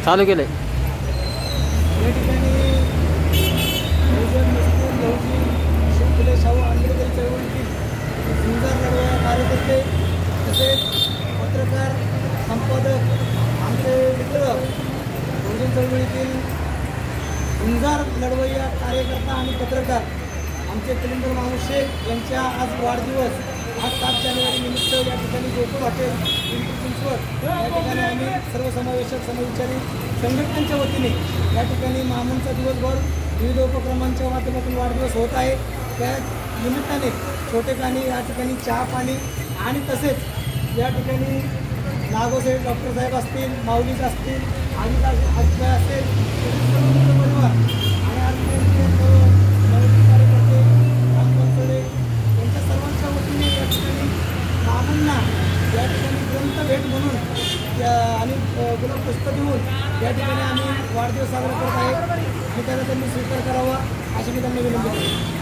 चालू केलंय. शाहू आंबेडकर चळवळीतील झुंजार लढवणारे कार्यकर्ते तसेच पत्रकार संपादक आमचे मित्र बहुजन चळवळीतील झुंजार लढवय्या कार्यकर्ता आणि पत्रकार आमचे कलिंदर माहमूद शेख यांच्या आज वाढदिवस आज 7 जानेवारी निमित्त या ठिकाणी गोकुळ हॉटेल पिंपरी चिंचवड या ठिकाणी आम्ही सर्वसमावेशक समविचारी संघटनांच्या वतीने या ठिकाणी माहमूदचा दिवसभर विविध उपक्रमांच्या माध्यमातून वाढदिवस होत आहे. त्या निमित्ताने छोटेखानी या ठिकाणी चहा पाणी आणि तसेच या ठिकाणी नागोसाहेब डॉक्टर साहेब असतील, माऊलीज असतील, आजीबाई असेल, परिवार आणि आज कार्यकर्ते रामबंसळे यांच्या सर्वांच्या वतीने या ठिकाणी माहमूदना या ठिकाणी ग्रंथ भेट म्हणून आणि गुलाब पुष्प देऊन या ठिकाणी आम्ही वाढदिवस साजरा करत आहे आणि त्याला त्यांनी स्वीकार करावा अशी मी त्यांना विनंती करतो.